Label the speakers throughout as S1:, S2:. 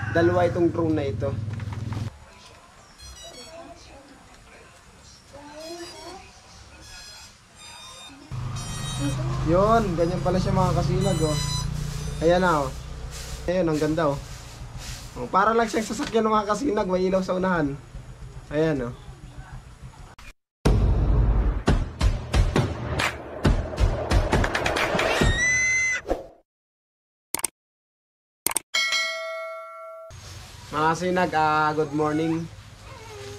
S1: Dalawa itong drone na ito. Yun, ganyan pala siya mga kasinag, oh. Ayan na, oh. Ayun, ang ganda, oh. Oh, para lang siyang sasakyan ng mga kasinag, may ilaw sa unahan. Ayan, oh. Mga kasinag, good morning.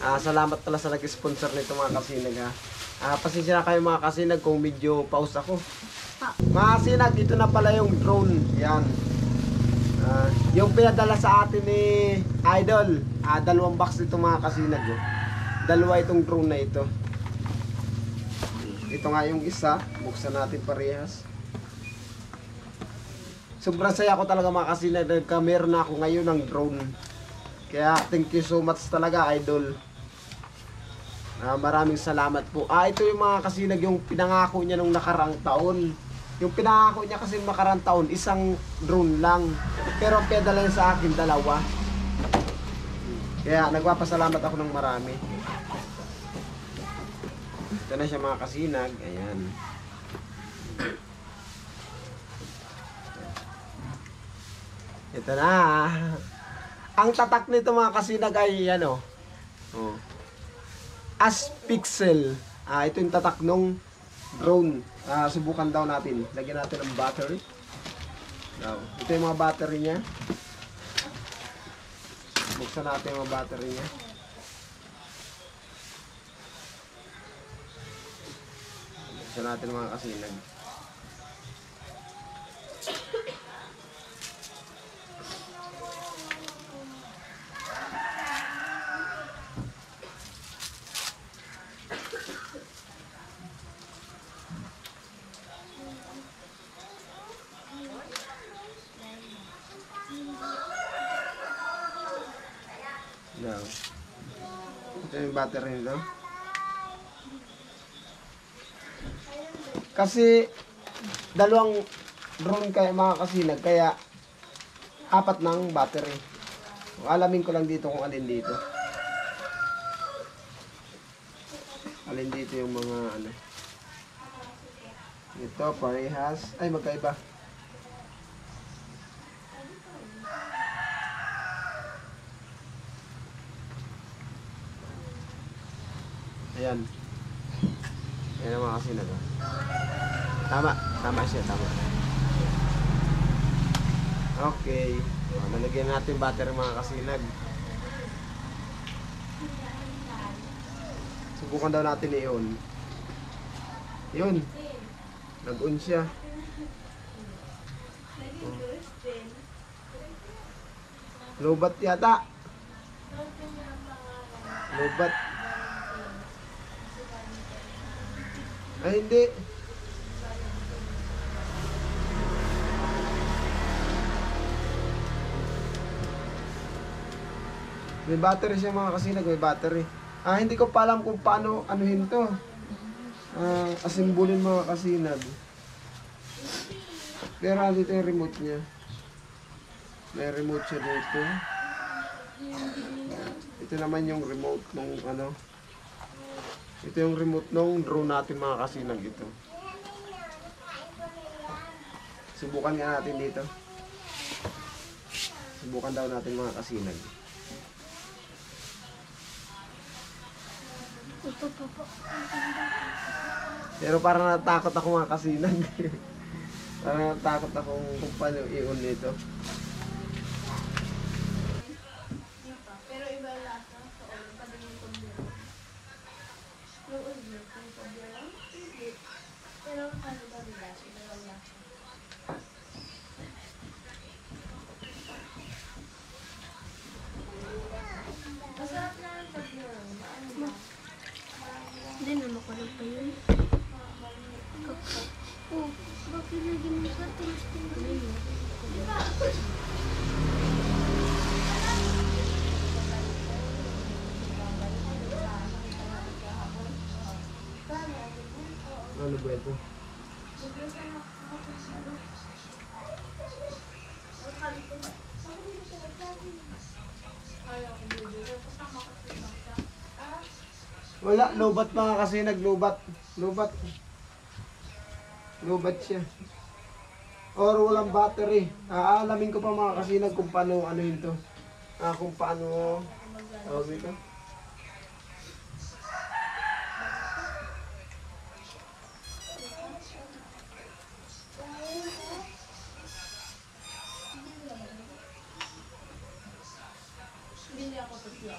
S1: Salamat pala sa nag-sponsor nito mga kasinag, ha. Pasensya na kayo mga kasinag kung medyo pause ako. Mga kasinag, dito na pala yung drone. Yan. Yung pinadala sa atin ni Idol. Dalawang box nito mga kasinag, oh. Dalawa itong drone na ito. Ito nga yung isa. Buksan natin parehas. Sobrang saya ko talaga mga kasinag. Nagka-meron na ako ngayon ng drone. Kaya thank you so much talaga, Idol. Maraming salamat po. Ito yung mga kasinag, yung pinangako niya nung nakarang taon. Yung pinangako niya kasi nakarang taon, isang drone lang. Pero ang pedala niya sa akin, dalawa. Kaya nagpapasalamat ako ng marami. Ito na siya mga kasinag. Ayan. Ito na. Ang tatak nito mga kasinag ay ano, oh, Aspixel. Ito yung tatak nung drone. Subukan daw natin. Lagyan natin ng battery. Ito yung mga battery niya. Buksan natin yung mga battery niya. Buksan natin mga kasinag. Ito yung battery nito. Kasi dalawang drone kaya mga kasinag, kaya apat ng battery. Alamin ko lang dito kung alin dito. Alin dito yung mga ano. Ito parehas. Ay, magkaiba. Ayan. Ayan ang mga kasinag. Tama. Tama siya. Tama. Okay. Nalagyan natin battery mga kasinag. Subukan daw natin i-on. Yun. Nag-on siya. Lobat yata. Lobat. Ay, hindi. May battery siya mga kasinag, may battery. Hindi ko pa alam kung paano anuhin to. Asimbulin mga kasinag. Pero dito yung remote niya. May remote siya dito. Ito naman yung remote ng ano. Ito yung remote ng drone natin mga kasinag ito. Subukan nga natin dito. Subukan daw natin mga kasinag. Pero parang natakot ako mga kasinag. Parang natakot ako kung paano i-on nito.
S2: Pero iba lahat sa ulo pa din yung kumbira. Yung ulo kung kumbira. Pero ano ba nila? Iba lang lasa. Masarap na ang kumbira.
S3: Hindi na makulog pa yun. Oh, bakit naging makatingin ko yun?
S1: Ano ba ito? Wala, lobat mga kasi naglubat. Lubat. Lubat siya. Or walang battery. Aalamin ko pa mga kasinag kung paano ano yun to. Kung paano tawag dito.
S2: Bili ako tatlo.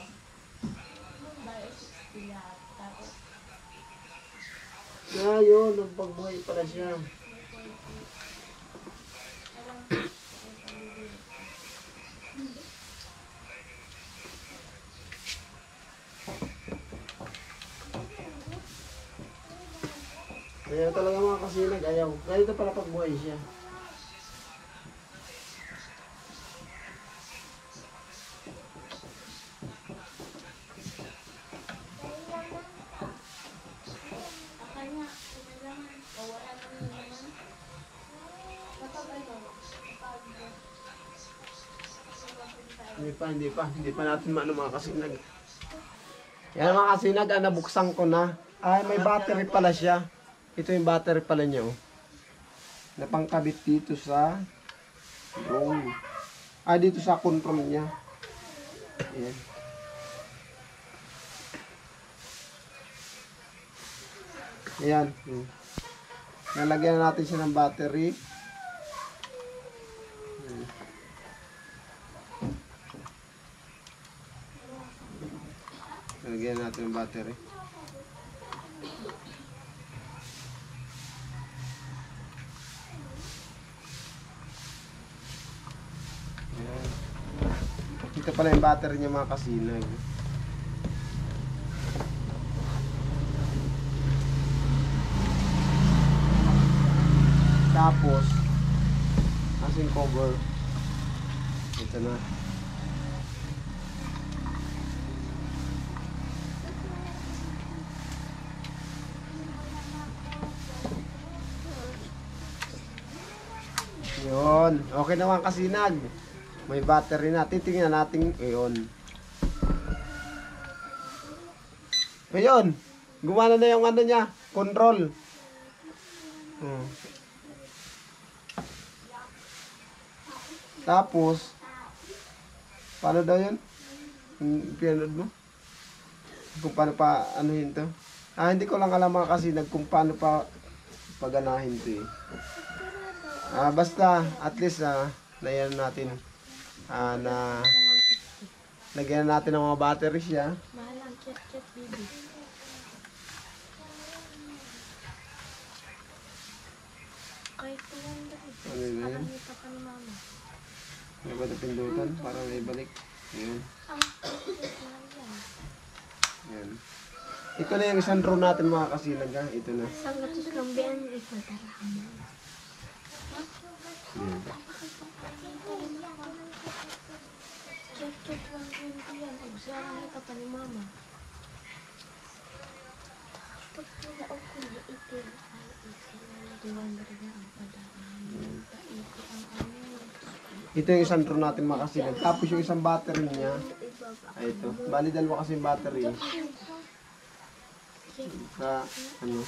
S2: Dahil 60 lahat. Tapos,
S1: Yun, nagpagbuhay pala siya. Kaya talaga mga kasinag, ayaw. Kaya ito pala pagbuhay siya.
S2: akanya, kailangan, o wala naman naman. Kapag ano, kapag,
S1: Hindi pa natin maano mga kasinag. Yan mga kasinag, nabuksan ko na. Ay, may battery pala siya. Ito yung battery pala niya, oh. Napangkabit dito sa drone. Dito sa control niya. Ayan. Ayan. Nalagyan na natin siya ng battery. Nalagyan natin ng battery. Ayan. Ito pala yung battery niya mga kasinag. Tapos, asing cover. Ito na. Yun. Okay naman kasinag. May battery na. Titingnan natin. Yun. Ngayon. Gumana na yung ano niya. Control. Tapos, paano daw yun? Pinanood mo? Kung paano pa, ano yun to? Hindi ko lang alam mga kasinag kung paano pa paganahin to eh. Basta, at least, nayan natin, na lagyan natin ng mga battery siya.
S3: Mahal ang chat baby. Kahit 200.
S1: Ano yun?
S3: Pakalita pa ni mama.
S1: May ba ito pindutan? Para may balik. Yun.
S3: Ang cute lang yan.
S1: Yan. Ito na yung isang drone natin mga kasinag ha. Ito na.
S3: Sangat sa kambian ito tarama.
S1: Yan.
S3: Cute lang din yan. Observe ka pa ni mama. Pag pinaog ko na itin, ay itin. 200 na ang padaan. Paikot ang ano.
S1: Ito yung isang drone natin mga kasinag. Tapos yung isang battery niya. Ay ito. Bali dalawa kasi yung battery. Sa ano.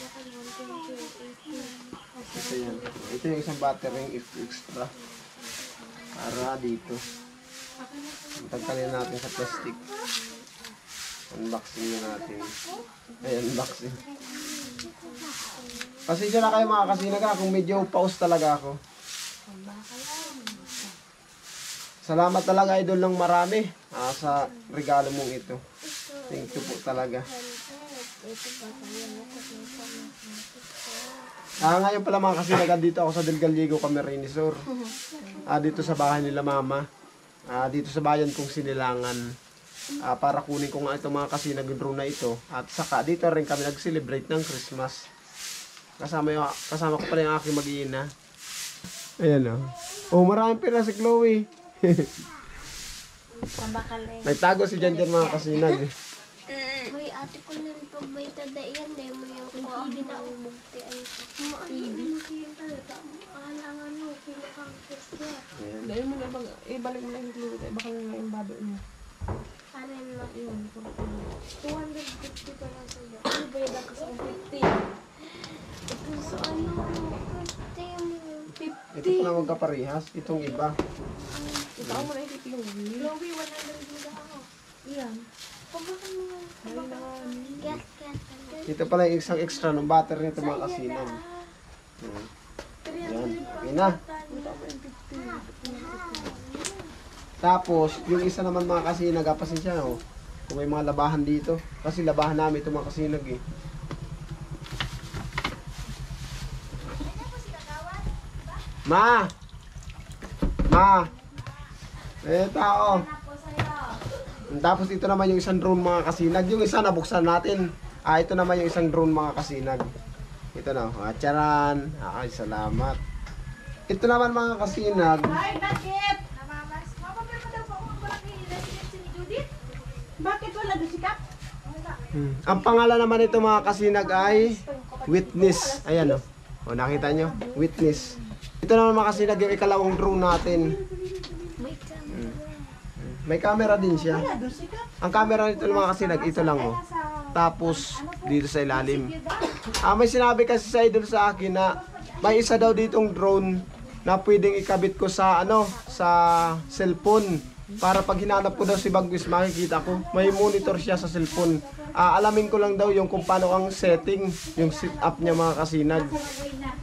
S1: Ito yan. Ito yung isang battery extra. Para dito. Tagtalin natin sa plastic. Unboxing na natin. Ay, unboxing. Pasensya na kayo mga kasinag kung medyo pause talaga ako. Salamat talaga idol ng marami sa regalo mong ito. Thank you po talaga. Ngayon pala mga kasinag, dito ako sa Del Gallego, Camarines Sur. Dito sa bahay nila mama. Dito sa bayan kong Sinilangan. Para kunin ko nga itong mga kasinag drone na ito. At saka dito rin kami nag-celebrate ng Christmas. Kasama ko pala yung aking mag-iina. Ayan o. Oh, maraming pera si Chloe. May tago si Jan mga kasinag.
S3: May ate ko na rin pag may tadaiyan, dahil mo yung TV na umugti ay TV. Alangan mo, pinakangkos niya.
S4: Dahil mo na bang, ibalik mo na yung fluid, baka na yung bado niya.
S3: Kanin lang.
S4: Yun,
S3: 250 pa lang sa
S1: magkaparehas. Itong iba.
S4: Ikaw mo na ititingin.
S2: Chloe, 100 gila ako. Iyan. Pagbakan mo nga.
S3: Gas.
S1: Ito pala yung isang extra ng battery nito mga kasinag. Yan. Yan na. Tapos, yung isa naman mga kasinag, pasensya na kung may mga labahan dito. Kasi labahan namin ito mga kasinag eh. Ma! Ma! Eh, tao. Tapos ito naman yung isang drone mga kasinag. Yung isa nabuksan natin. Ito naman yung isang drone mga kasinag. Ito na. Charan. Ay, salamat. Ito naman mga kasinag.
S2: Ay, bakit? Namamas. Mapapirma daw po kung walang hinilasinip si Judith. Bakit wala doon si Kap?
S1: Ang pangalan naman nito mga kasinag ay Witness. Ayan o. O, nakita nyo? Witness. Ito naman mga kasinag yung ikalawang drone natin. May camera din siya.
S2: Wala doon si Kap.
S1: Ang camera nito mga kasinag, ito lang o. Tapos, dito sa ilalim. May sinabi kasi sa idol sa akin na may isa daw ditong drone na pwedeng ikabit ko sa sa cellphone para pag hinanap ko daw si Bagwis makikita ko. May monitor siya sa cellphone. Alamin ko lang daw yung kung paano ang setting, yung setup niya mga kasinag.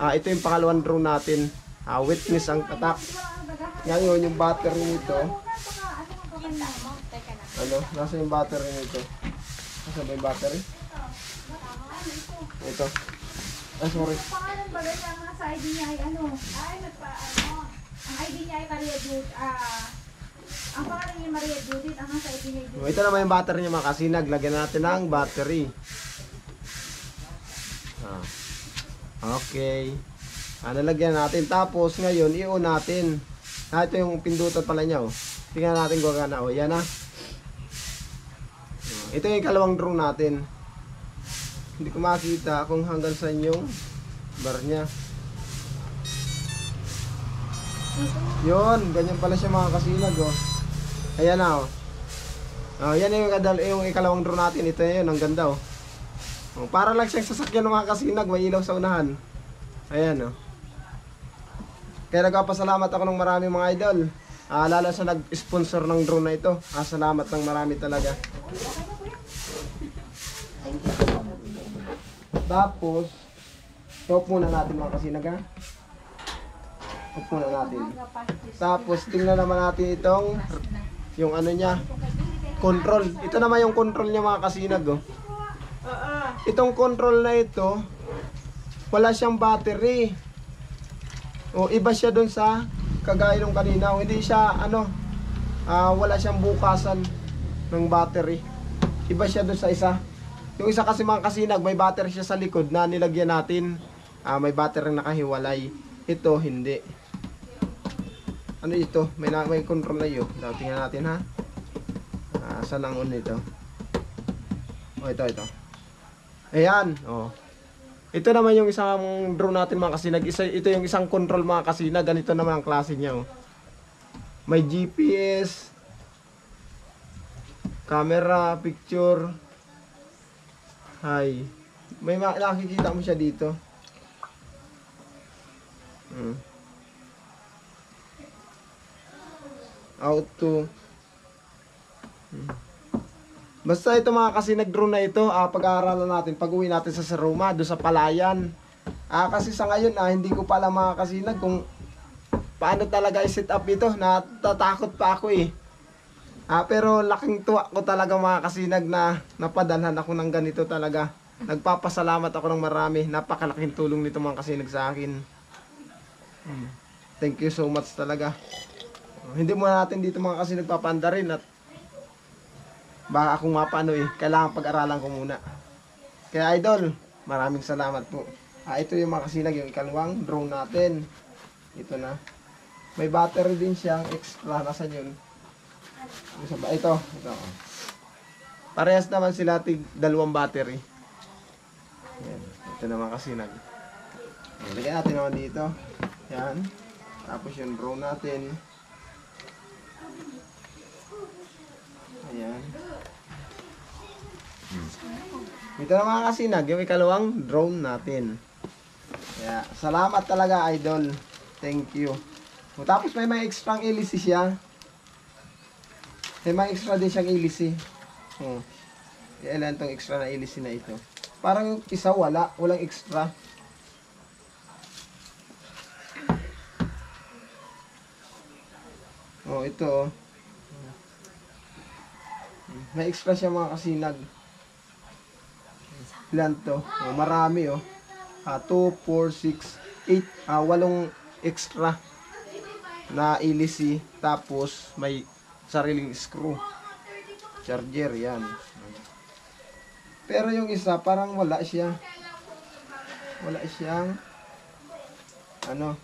S1: Ito yung pangalawang drone natin. Witness ang attack. Ngayon yung battery nito. Nasa yung battery nito? Nasa ba yung battery? Ito. Sorry.
S2: Pangalan ba rin ang sa ID niya ay ano? Ay, ang ID niya ay Maria Judith. Ang pangalan niya Maria Judith, ang nasa ID niya ay Judith.
S1: Ito naman yung battery niya mga kasinag. Lagyan natin ng battery. Okay. Nalagyan natin. Tapos ngayon, i-on natin. Ito yung pindutan pala niya. Tingnan natin kung gana. Yan na. Ito yung ikalawang drone natin. Hindi ko makita kung hanggang saan yung bar niya. Yun, ganyan pala siya mga kasinag Ayan na yan yung ikalawang drone natin. Ito yun, ang ganda para lang siyang sasakyan ng mga kasinag. May ilaw sa unahan. Ayan Kaya nagpapasalamat ako ng marami mga idol. Lalo sa nag-sponsor ng drone na ito. Salamat ng marami talaga. Tapos, stop muna natin mga kasinag Stop muna natin. Tapos, tingnan naman natin itong, yung ano niya, control. Ito naman yung control niya mga kasinag Itong control na ito, wala siyang battery. Iba siya dun sa kagaya nung kanina. Hindi siya, wala siyang bukasan ng battery. Iba siya dun sa isa. Yung isa kasi mga kasinag, may battery siya sa likod na nilagyan natin. May battery nakahiwalay. Ito, hindi. Ano ito? May control na yun. Tingnan natin ha. Saan ang on ito? Ito. Ayan. Ito naman yung isang drone natin mga kasinag. Ito yung isang control mga kasinag. Ganito naman ang klase niya. May GPS, camera, picture. May nakikita mo siya dito. Auto. Basta ito mga kasinag drone na ito, pag-aaralan natin, pag-uwi natin sa Saroma, doon sa Palayan. Kasi sa ngayon, hindi ko pala mga kasinag kung paano talaga i-set up ito. Natatakot pa ako pero laking tuwa ko talaga mga kasinag na napadalhan ako ng ganito talaga. Nagpapasalamat ako ng marami. Napakalaking tulong nito mga kasinag sa akin. Thank you so much talaga. Hindi muna natin dito mga kasinag papanda rin at baka akong mapano kailangan pag-aralan ko muna. Kaya idol, maraming salamat po. Ito yung mga kasinag, yung ikalawang drone natin. Ito na. May battery din siyang extra. Nasaan yun? Ito. Parehas naman sila dalawang battery. Yan. Ito na mga kasinag. Lagyan natin naman dito. Yan. Tapos yung drone natin. Ayan. Ito na mga kasinag, yung ikalawang drone natin. Kaya, salamat talaga idol. Thank you. O, tapos may mga extra hélice siya. May mga extra din siyang hélice. O. Ilan tong extra na hélice na ito. Parang yung isa walang extra. Oh, ito oh. May extra siya mga kasinag. Ilan to? Oh, marami oh. 2, 4, 6, 8. 8 extra na hélice. Tapos may sariling screw. Charger yan. Pero yung isa parang wala siya. Wala siyang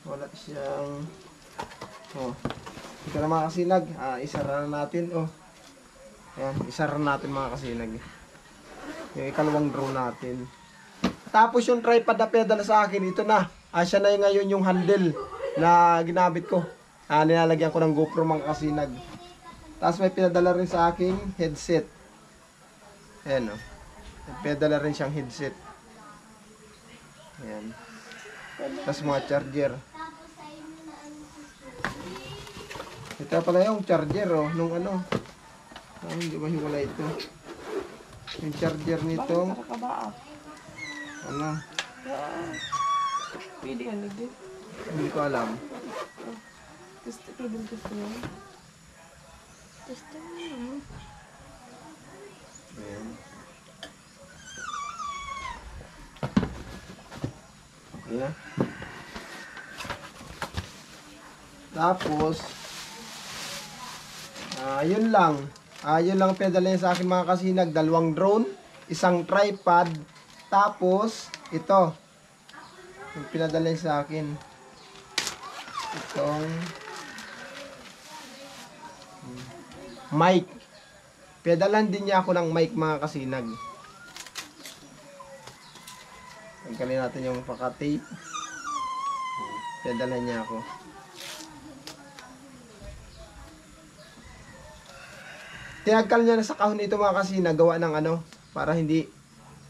S1: wala siyang ito na mga kasinag, isara na natin Ayan, isara natin mga kasinag. Yung ikalawang drone natin. Tapos yung tripod na pedal sa akin, ito na. Siya na yung ngayon yung handle na ginamit ko. Nilalagyan ko ng GoPro mga kasinag. Tapos may pinadala rin sa aking headset. Ayan o. Pedala rin siyang headset. Ayan. Tapos mga charger. Ito pala yung charger nung hindi ba hiwala ito. Yung charger nito.
S4: Bakit nakakaba pwede yan din.
S1: Hindi ko alam.
S4: Gusto mo.
S3: Gusto mo.
S1: Ayan. Okay na. Tapos yun lang. Yun lang pedal niya sa akin mga kasinag. 2 drone, isang tripod, tapos ito. Yung pinadala niya sa akin. Itong mic. Pedalan din niya ako ng mic mga kasinag. Tanggalin natin yung paka-tape. Pedalan niya ako. Tinagkal niya na sa kahon ito mga kasinag, gawa ng para hindi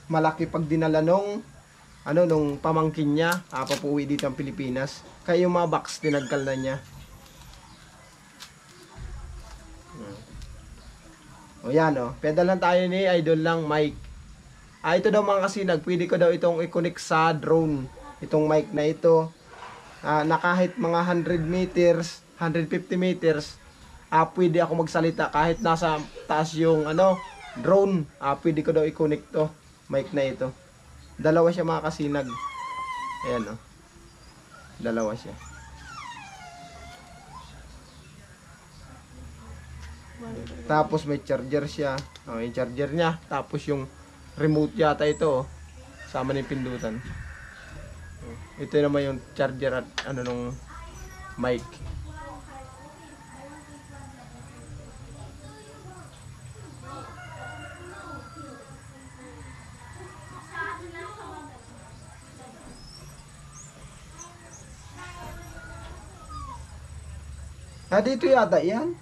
S1: malaki pag dinala nung pamangkin niya, papuwi dito ang Pilipinas. Kaya yung mga box tinagkal na niya. O yan pedalan tayo ni Idol lang mic. Ito daw mga kasinag, pwede ko daw itong i-connect sa drone. Itong mic na ito. Na kahit mga 100 meters, 150 meters, pwede ako magsalita kahit nasa taas yung drone. Pwede ko daw i-connect to mic na ito. Dalawa siya mga kasinag. Ayan dalawa siya. Tapos may charger siya. Yung charger niya. Tapos yung remote yata ito sama ng pindutan. Ito naman yung charger at nung mic. Dito yata yan.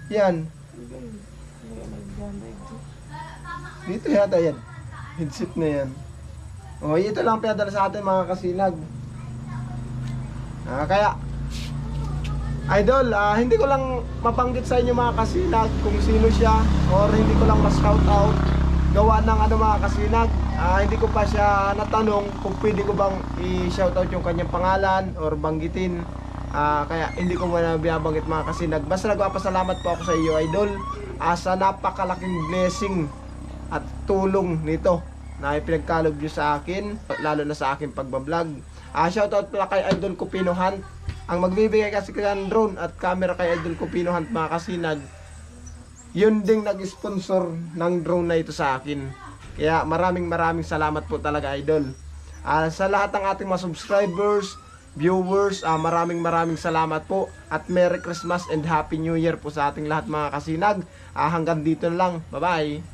S1: Yan. Dito yata yan. Headset na yan. Ito lang pinadala sa atin mga kasinag. Kaya Idol, hindi ko lang mabanggit sa inyo mga kasinag kung sino siya, or hindi ko lang ma-shout out. Gawa ng mga kasinag, hindi ko pa siya natanong kung pwede ko bang i-shout out yung kanyang pangalan or banggitin. Kaya hindi ko muna binabanggit mga kasinag. Basta nagpapasalamat po ako sa iyo Idol, sa napakalaking blessing at tulong nito na ipinagkaloob nyo sa akin, lalo na sa akin pagbablog. Shoutout pala kay Idol Cupino Hunt. Ang magbibigay kasi ng drone at camera kay Idol Cupino Hunt mga kasinag, yun ding nag-sponsor ng drone na ito sa akin. Kaya maraming salamat po talaga Idol. Sa lahat ng ating mga subscribers, viewers, maraming salamat po. At Merry Christmas and Happy New Year po sa ating lahat mga kasinag. Hanggang dito na lang. Bye bye.